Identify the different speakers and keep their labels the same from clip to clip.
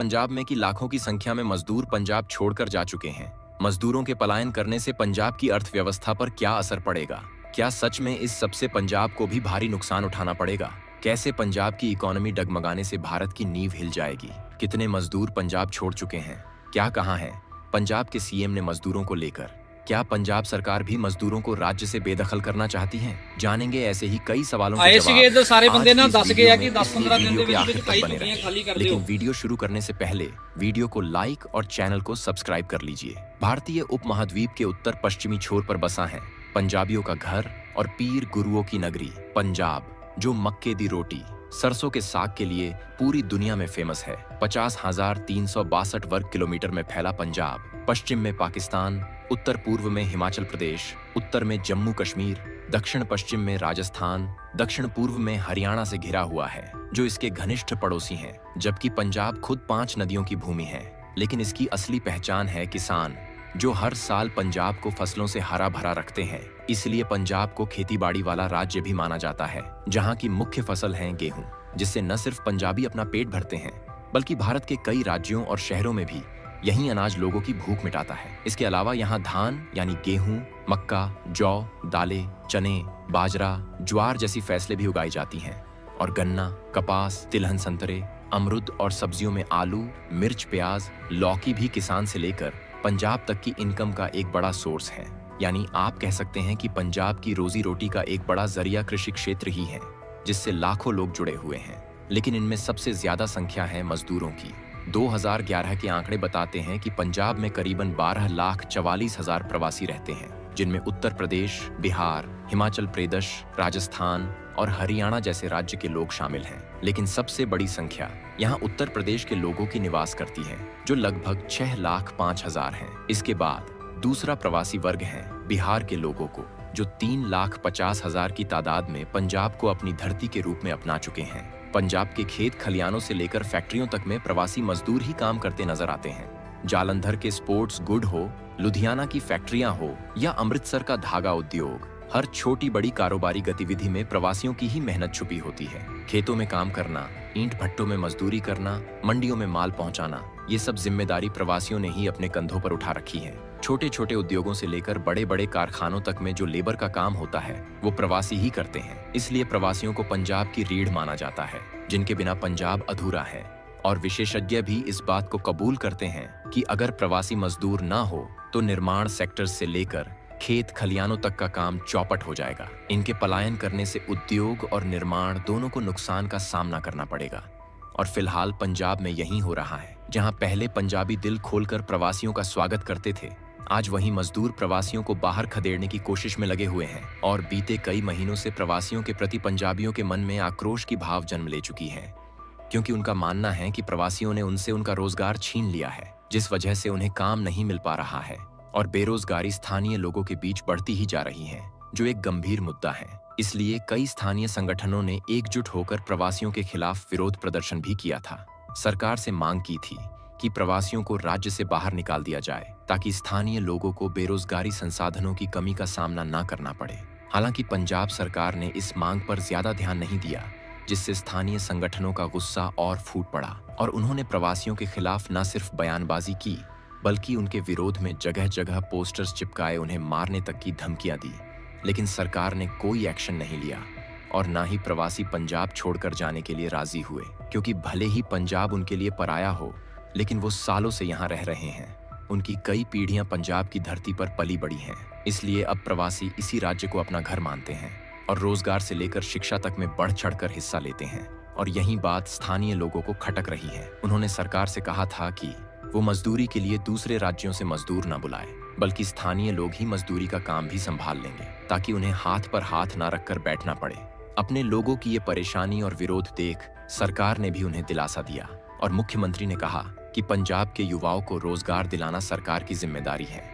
Speaker 1: पंजाब में कि लाखों की संख्या में मजदूर पंजाब छोड़कर जा चुके हैं। मजदूरों के पलायन करने से पंजाब की अर्थव्यवस्था पर क्या असर पड़ेगा? क्या सच में इस सबसे पंजाब को भी भारी नुकसान उठाना पड़ेगा? कैसे पंजाब की इकोनॉमी डगमगाने से भारत की नींव हिल जाएगी? कितने मजदूर पंजाब छोड़ चुके हैं? क्या कहाँ हैं पंजाब के सीएम ने मजदूरों को लेकर? क्या पंजाब सरकार भी मजदूरों को राज्य से बेदखल करना चाहती है? जानेंगे ऐसे ही कई सवालों के जवाब
Speaker 2: सारे बंदे ना
Speaker 1: आज की इस
Speaker 2: 10
Speaker 1: वीडियो
Speaker 2: गया
Speaker 1: में,
Speaker 2: कि 10-15
Speaker 1: इसलिए
Speaker 2: दिन
Speaker 1: वीडियो
Speaker 2: दे
Speaker 1: के
Speaker 2: विच
Speaker 1: आखिर तक बने
Speaker 2: छुट्टियां खाली
Speaker 1: रहें।
Speaker 2: कर
Speaker 1: लेकिन
Speaker 2: दियो।
Speaker 1: वीडियो शुरू करने से पहले वीडियो को लाइक और चैनल को सब्सक्राइब कर लीजिए। भारतीय उपमहाद्वीप के उत्तर पश्चिमी छोर पर बसा है पंजाबियों का घर और पीर गुरुओं की नगरी पंजाब, जो मक्के दी रोटी सरसों के साग के लिए पूरी दुनिया में फेमस है। 50,362 वर्ग किलोमीटर में फैला पंजाब पश्चिम में पाकिस्तान, उत्तर पूर्व में हिमाचल प्रदेश, उत्तर में जम्मू कश्मीर, दक्षिण पश्चिम में राजस्थान, दक्षिण पूर्व में हरियाणा से घिरा हुआ है, जो इसके घनिष्ठ पड़ोसी हैं। जबकि पंजाब खुद 5 नदियों की भूमि है, लेकिन इसकी असली पहचान है किसान, जो हर साल पंजाब को फसलों से हरा भरा रखते हैं। इसलिए पंजाब को खेतीबाड़ी वाला राज्य भी माना जाता है, जहाँ की मुख्य फसल है गेहूं, जिससे न सिर्फ पंजाबी अपना पेट भरते हैं, बल्कि भारत के कई राज्यों और शहरों में भी यही अनाज लोगों की भूख मिटाता है। इसके अलावा यहाँ धान यानी गेहूं, मक्का, जौ, दालें, चने, बाजरा, ज्वार जैसी फसलें भी उगाई जाती हैं, और गन्ना, कपास, तिलहन, संतरे, अमरूद और सब्जियों में आलू, मिर्च, प्याज, लौकी भी किसान से लेकर पंजाब तक की इनकम का एक बड़ा सोर्स है। यानी आप कह सकते हैं कि पंजाब की रोजी रोटी का एक बड़ा जरिया कृषि क्षेत्र ही है, जिससे लाखों लोग जुड़े हुए हैं। लेकिन इनमें सबसे ज्यादा संख्या है मजदूरों की। 2011 के आंकड़े बताते हैं कि पंजाब में करीबन 12,44,000 प्रवासी रहते हैं, जिनमें उत्तर प्रदेश, बिहार, हिमाचल प्रदेश, राजस्थान और हरियाणा जैसे राज्य के लोग शामिल हैं। लेकिन सबसे बड़ी संख्या यहाँ उत्तर प्रदेश के लोगों की निवास करती है, जो लगभग 6,05,000 हैं। इसके बाद दूसरा प्रवासी वर्ग है बिहार के लोगों को, जो 3,50,000 की तादाद में पंजाब को अपनी धरती के रूप में अपना चुके हैं। पंजाब के खेत खलियानों से लेकर फैक्ट्रियों तक में प्रवासी मजदूर ही काम करते नजर आते हैं। जालंधर के स्पोर्ट्स गुड हो, लुधियाना की फैक्ट्रियां हो या अमृतसर का धागा उद्योग, हर छोटी बड़ी कारोबारी गतिविधि में प्रवासियों की ही मेहनत छुपी होती है। खेतों में काम करना, ईंट भट्टों में मजदूरी करना, मंडियों में माल पहुंचाना, ये सब जिम्मेदारी प्रवासियों ने ही अपने कंधों पर उठा रखी है। छोटे छोटे उद्योगों से लेकर बड़े बड़े कारखानों तक में जो लेबर का काम होता है, वो प्रवासी ही करते हैं। इसलिए प्रवासियों को पंजाब की रीढ़ माना जाता है, जिनके बिना पंजाब अधूरा है। और विशेषज्ञ भी इस बात को कबूल करते हैं कि अगर प्रवासी मजदूर ना हो तो निर्माण सेक्टर से लेकर खेत खलियानों तक का काम चौपट हो जाएगा। इनके पलायन करने से उद्योग और निर्माण दोनों को नुकसान का सामना करना पड़ेगा। और फिलहाल पंजाब में यही हो रहा है। जहां पहले पंजाबी दिल खोलकर प्रवासियों का स्वागत करते थे, आज वही मजदूर प्रवासियों को बाहर खदेड़ने की कोशिश में लगे हुए हैं। और बीते कई महीनों से प्रवासियों के प्रति पंजाबियों के मन में आक्रोश की भाव जन्म ले चुकी है, क्योंकि उनका मानना है कि प्रवासियों ने उनसे उनका रोजगार छीन लिया है, जिस वजह से उन्हें काम नहीं मिल पा रहा है। और बेरोजगारी स्थानीय लोगों के बीच बढ़ती ही जा रही है, जो एक गंभीर मुद्दा है। इसलिए कई स्थानीय संगठनों ने एकजुट होकर प्रवासियों के खिलाफ विरोध प्रदर्शन भी किया था। सरकार से मांग की थी कि प्रवासियों को राज्य से बाहर निकाल दिया जाए, ताकि स्थानीय लोगों को बेरोजगारी संसाधनों की कमी का सामना न करना पड़े। हालांकि पंजाब सरकार ने इस मांग पर ज्यादा ध्यान नहीं दिया, जिससे स्थानीय संगठनों का गुस्सा और फूट पड़ा और उन्होंने प्रवासियों के खिलाफ न सिर्फ बयानबाजी की, बल्कि उनके विरोध में जगह जगह पोस्टर्स चिपकाए उन्हें मारने तक की धमकियां दी। लेकिन सरकार ने कोई एक्शन नहीं लिया और ना ही प्रवासी पंजाब छोड़कर जाने के लिए राजी हुए, क्योंकि भले ही पंजाब उनके लिए पराया हो, लेकिन वो सालों से यहाँ रह रहे हैं। उनकी कई पीढ़ियां पंजाब की धरती पर पली बड़ी हैं। इसलिए अब प्रवासी इसी राज्य को अपना घर मानते हैं और रोजगार से लेकर शिक्षा तक में बढ़ चढ़कर हिस्सा लेते हैं। और यही बात स्थानीय लोगों को खटक रही है। उन्होंने सरकार से कहा था कि वो मजदूरी के लिए दूसरे राज्यों से मजदूर न बुलाए, बल्कि स्थानीय लोग ही मजदूरी का काम भी संभाल लेंगे, ताकि उन्हें हाथ पर हाथ ना रखकर बैठना पड़े। अपने लोगों की ये परेशानी और विरोध देख सरकार ने भी उन्हें दिलासा दिया और मुख्यमंत्री ने कहा कि पंजाब के युवाओं को रोजगार दिलाना सरकार की जिम्मेदारी है।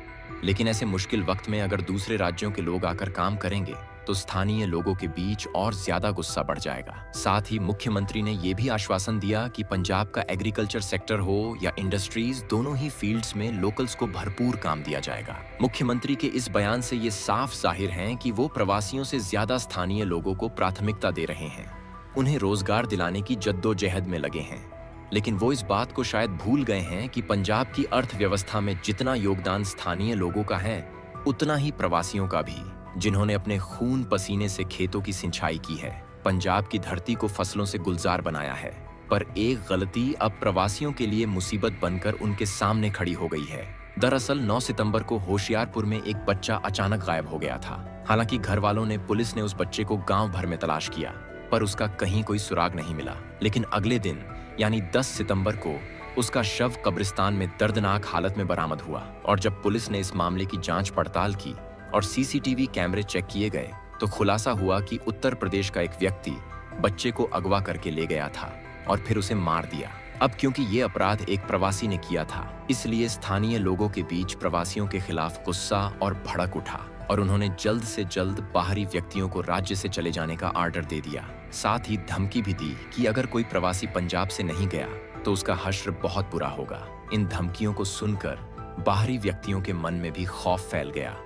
Speaker 1: लेकिन ऐसे मुश्किल वक्त में अगर दूसरे राज्यों के लोग आकर काम करेंगे तो स्थानीय लोगों के बीच और ज्यादा गुस्सा बढ़ जाएगा। साथ ही मुख्यमंत्री ने यह भी आश्वासन दिया कि पंजाब का एग्रीकल्चर सेक्टर हो या इंडस्ट्रीज, दोनों ही फील्ड्स में लोकल्स को भरपूर काम दिया जाएगा। मुख्यमंत्री के इस बयान से ये साफ जाहिर है कि वो प्रवासियों से ज्यादा स्थानीय लोगों को प्राथमिकता दे रहे हैं, उन्हें रोजगार दिलाने की जद्दोजहद में लगे हैं। लेकिन वो इस बात को शायद भूल गए हैं कि पंजाब की अर्थव्यवस्था में जितना योगदान स्थानीय लोगों का है, उतना ही प्रवासियों का भी, जिन्होंने अपने खून पसीने से खेतों की सिंचाई की है, पंजाब की धरती को फसलों से गुलजार बनाया है। पर एक गलती अब प्रवासियों के लिए मुसीबत बनकर उनके सामने खड़ी हो गई है। दरअसल 9 सितंबर को होशियारपुर में एक बच्चा अचानक गायब हो गया था। हालांकि घर वालों ने, पुलिस ने उस बच्चे को गांव भर में तलाश किया, पर उसका कहीं कोई सुराग नहीं मिला। लेकिन अगले दिन यानी 10 सितंबर को उसका शव कब्रिस्तान में दर्दनाक हालत में बरामद हुआ। और जब पुलिस ने इस मामले की जांच पड़ताल की और सीसीटीवी कैमरे चेक किए गए, तो खुलासा हुआ कि उत्तर प्रदेश का एक व्यक्ति बच्चे को अगवा करके ले गया था और फिर उसे मार दिया। अब क्योंकि ये अपराध एक प्रवासी ने किया था, इसलिए स्थानीय लोगों के बीच प्रवासियों के खिलाफ गुस्सा और भड़क उठा और उन्होंने जल्द से जल्द बाहरी व्यक्तियों को राज्य से चले जाने का आर्डर दे दिया। साथ ही धमकी भी दी कि अगर कोई प्रवासी पंजाब से नहीं गया तो उसका हश्र बहुत बुरा होगा। इन धमकियों को सुनकर बाहरी व्यक्तियों के मन में भी खौफ फैल गया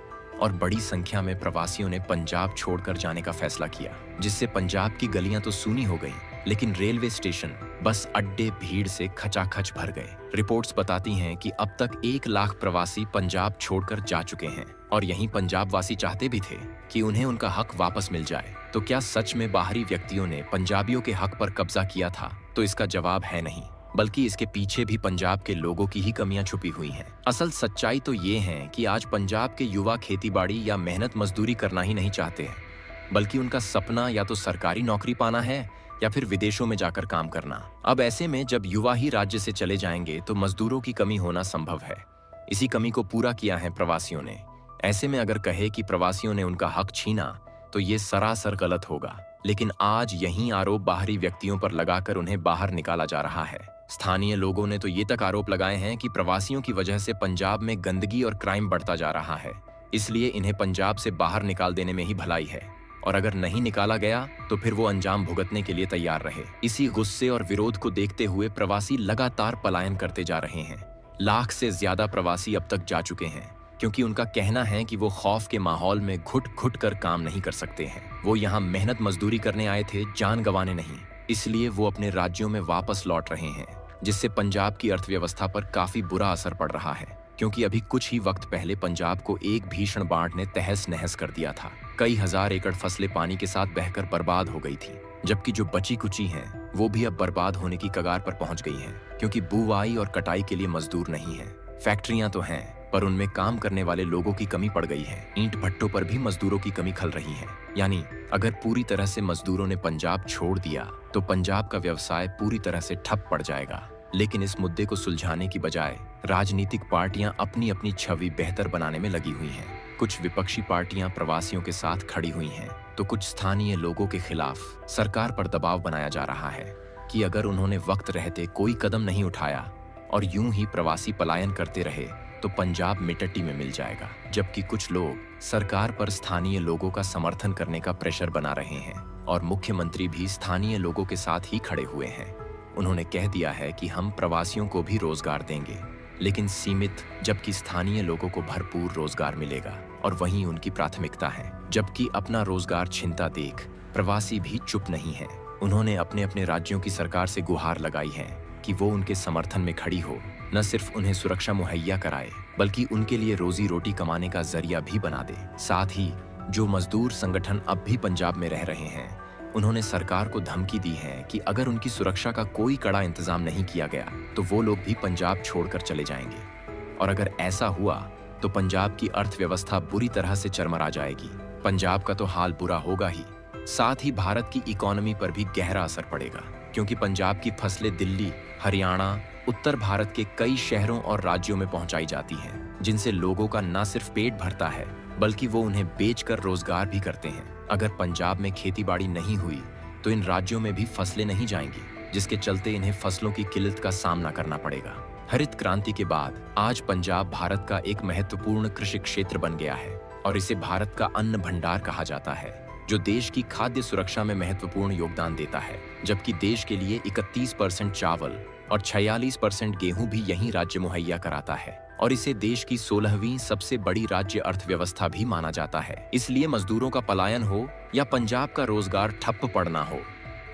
Speaker 1: और बड़ी संख्या में प्रवासियों ने पंजाब छोड़कर जाने का फैसला किया, जिससे पंजाब की गलियां तो सूनी हो गईं, लेकिन रेलवे स्टेशन, बस अड्डे भीड़ से खचाखच भर गए। रिपोर्ट्स बताती हैं कि अब तक 1 लाख प्रवासी पंजाब छोड़कर जा चुके हैं और यहीं पंजाब वासी चाहते भी थे कि उन्हें उनका हक वापस मिल जाए। तो क्या सच में बाहरी व्यक्तियों ने पंजाबियों के हक पर कब्जा किया था? तो इसका जवाब है नहीं, बल्कि इसके पीछे भी पंजाब के लोगों की ही कमियां छुपी हुई हैं। असल सच्चाई तो ये है कि आज पंजाब के युवा खेतीबाड़ी या मेहनत मजदूरी करना ही नहीं चाहते हैं, बल्कि उनका सपना या तो सरकारी नौकरी पाना है या फिर विदेशों में जाकर काम करना। अब ऐसे में जब युवा ही राज्य से चले जाएंगे तो मजदूरों की कमी होना संभव है। इसी कमी को पूरा किया है प्रवासियों ने। ऐसे में अगर कहे कि प्रवासियों ने उनका हक छीना तो ये सरासर गलत होगा। लेकिन आज यही आरोप बाहरी व्यक्तियों पर लगाकर उन्हें बाहर निकाला जा रहा है। स्थानीय लोगों ने तो ये तक आरोप लगाए हैं कि प्रवासियों की वजह से पंजाब में गंदगी और क्राइम बढ़ता जा रहा है, इसलिए इन्हें पंजाब से बाहर निकाल देने में ही भलाई है, और अगर नहीं निकाला गया तो फिर वो अंजाम भुगतने के लिए तैयार रहे। इसी गुस्से और विरोध को देखते हुए प्रवासी लगातार पलायन करते जा रहे हैं। लाख से ज्यादा प्रवासी अब तक जा चुके हैं, क्योंकि उनका कहना है कि वो खौफ के माहौल में घुट घुट कर काम नहीं कर सकते हैं। वो यहाँ मेहनत मजदूरी करने आए थे, जान गंवाने नहीं। इसलिए वो अपने राज्यों में वापस लौट रहे हैं, जिससे पंजाब की अर्थव्यवस्था पर काफी बुरा असर पड़ रहा है। क्योंकि अभी कुछ ही वक्त पहले पंजाब को एक भीषण बाढ़ ने तहस नहस कर दिया था। कई हजार एकड़ फसलें पानी के साथ बहकर बर्बाद हो गई थी, जबकि जो बची कुची हैं वो भी अब बर्बाद होने की कगार पर पहुंच गई हैं, क्योंकि बुवाई और कटाई के लिए मजदूर नहीं है। फैक्ट्रियां तो हैं, पर उनमें काम करने वाले लोगों की कमी पड़ गई है। ईंट भट्टों पर भी मजदूरों की कमी खल रही है। यानी अगर पूरी तरह से मजदूरों ने पंजाब छोड़ दिया तो पंजाब का व्यवसाय पूरी तरह से ठप पड़ जाएगा। लेकिन इस मुद्दे को सुलझाने की बजाय राजनीतिक पार्टियां अपनी अपनी छवि बेहतर बनाने में लगी हुई हैं। कुछ विपक्षी पार्टियां प्रवासियों के साथ खड़ी हुई हैं, तो कुछ स्थानीय लोगों के खिलाफ सरकार पर दबाव बनाया जा रहा है कि अगर उन्होंने वक्त रहते कोई कदम नहीं उठाया और यूं ही प्रवासी पलायन करते रहे तो पंजाब मिट्टी में मिल जाएगा। जबकि कुछ लोग सरकार पर स्थानीय लोगों का समर्थन करने का प्रेशर बना रहे हैं और मुख्यमंत्री भी स्थानीय लोगों के साथ ही खड़े हुए हैं। उन्होंने कह दिया है कि हम प्रवासियों को भी रोजगार देंगे, लेकिन सीमित, जबकि स्थानीय लोगों को भरपूर रोजगार मिलेगा और वहीं उनकी प्राथमिकता है। जबकि अपना रोजगार छिनता देख प्रवासी भी चुप नहीं है। उन्होंने अपने अपने राज्यों की सरकार से गुहार लगाई है कि वो उनके समर्थन में खड़ी हो, न सिर्फ उन्हें सुरक्षा मुहैया कराए बल्कि उनके लिए रोजी रोटी कमाने का जरिया भी बना दे। साथ ही जो मजदूर संगठन अब भी पंजाब में रह रहे हैं, उन्होंने सरकार को धमकी दी है कि अगर उनकी सुरक्षा का कोई कड़ा इंतजाम नहीं किया गया तो वो लोग भी पंजाब छोड़कर चले जाएंगे। और अगर ऐसा हुआ तो पंजाब की अर्थव्यवस्था बुरी तरह से चरमरा जाएगी। पंजाब का तो हाल बुरा होगा ही, साथ ही भारत की इकोनॉमी पर भी गहरा असर पड़ेगा, क्योंकि पंजाब की फसलें दिल्ली, हरियाणा, उत्तर भारत के कई शहरों और राज्यों में पहुंचाई जाती हैं, जिनसे लोगों का न सिर्फ पेट भरता है बल्कि वो उन्हें बेचकर रोजगार भी करते हैं। अगर पंजाब में खेतीबाड़ी नहीं हुई तो इन राज्यों में भी फसलें नहीं जाएंगी, जिसके चलते इन्हें फसलों की किल्लत का सामना करना पड़ेगा। हरित क्रांति के बाद आज पंजाब भारत का एक महत्वपूर्ण कृषि क्षेत्र बन गया है और इसे भारत का अन्न भंडार कहा जाता है, जो देश की खाद्य सुरक्षा में महत्वपूर्ण योगदान देता है। जबकि देश के लिए 31% चावल और 46% गेहूं भी यही राज्य मुहैया कराता है और इसे देश की 16वीं सबसे बड़ी राज्य अर्थव्यवस्था भी माना जाता है। इसलिए मजदूरों का पलायन हो या पंजाब का रोजगार ठप्प पड़ना हो,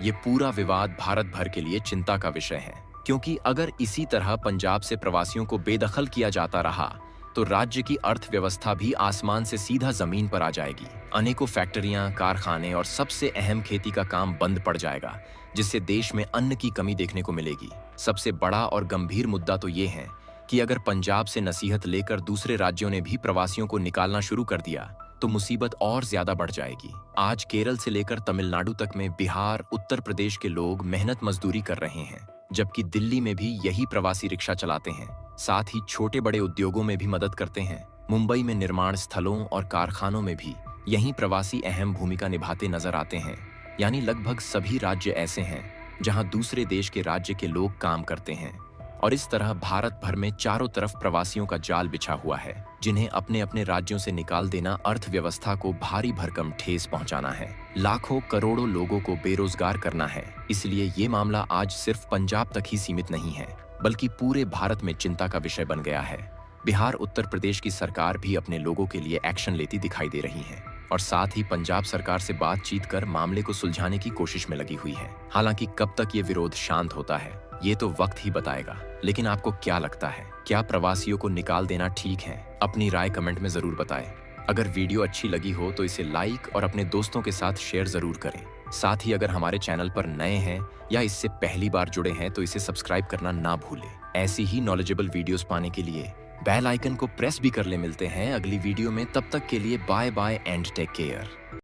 Speaker 1: ये पूरा विवाद भारत भर के लिए चिंता का विषय है, क्योंकि अगर इसी तरह पंजाब से प्रवासियों को बेदखल किया जाता रहा तो राज्य की अर्थव्यवस्था भी आसमान से सीधा जमीन पर आ जाएगी। अनेकों फैक्ट्रियां, कारखाने और सबसे अहम खेती का काम बंद पड़ जाएगा, जिससे देश में अन्न की कमी देखने को मिलेगी। सबसे बड़ा और गंभीर मुद्दा तो ये है कि अगर पंजाब से नसीहत लेकर दूसरे राज्यों ने भी प्रवासियों को निकालना शुरू कर दिया तो मुसीबत और ज्यादा बढ़ जाएगी। आज केरल से लेकर तमिलनाडु तक में बिहार, उत्तर प्रदेश के लोग मेहनत मजदूरी कर रहे हैं, जबकि दिल्ली में भी यही प्रवासी रिक्शा चलाते हैं। साथ ही छोटे बड़े उद्योगों में भी मदद करते हैं। मुंबई में निर्माण स्थलों और कारखानों में भी यही प्रवासी अहम भूमिका निभाते नजर आते हैं। यानी लगभग सभी राज्य ऐसे हैं जहां दूसरे देश के राज्य के लोग काम करते हैं। और इस तरह भारत भर में चारों तरफ प्रवासियों का जाल बिछा हुआ है, जिन्हें अपने अपने राज्यों से निकाल देना अर्थव्यवस्था को भारी भरकम ठेस पहुंचाना है, लाखों करोड़ों लोगों को बेरोजगार करना है। इसलिए ये मामला आज सिर्फ पंजाब तक ही सीमित नहीं है, बल्कि पूरे भारत में चिंता का विषय बन गया है। बिहार, उत्तर प्रदेश की सरकार भी अपने लोगों के लिए एक्शन लेती दिखाई दे रही है और साथ ही पंजाब सरकार से बातचीत कर मामले को सुलझाने की कोशिश में लगी हुई है। हालांकि कब तक ये विरोध शांत होता है ये तो वक्त ही बताएगा। लेकिन आपको क्या लगता है, क्या प्रवासियों को निकाल देना ठीक है? अपनी राय कमेंट में जरूर बताएं। अगर वीडियो अच्छी लगी हो तो इसे लाइक और अपने दोस्तों के साथ शेयर जरूर करें। साथ ही अगर हमारे चैनल पर नए हैं या इससे पहली बार जुड़े हैं तो इसे सब्सक्राइब करना ना भूलें। ऐसी ही नॉलेजेबल वीडियोस पाने के लिए बेल आइकन को प्रेस भी कर ले। मिलते हैं अगली वीडियो में, तब तक के लिए bye bye and take care.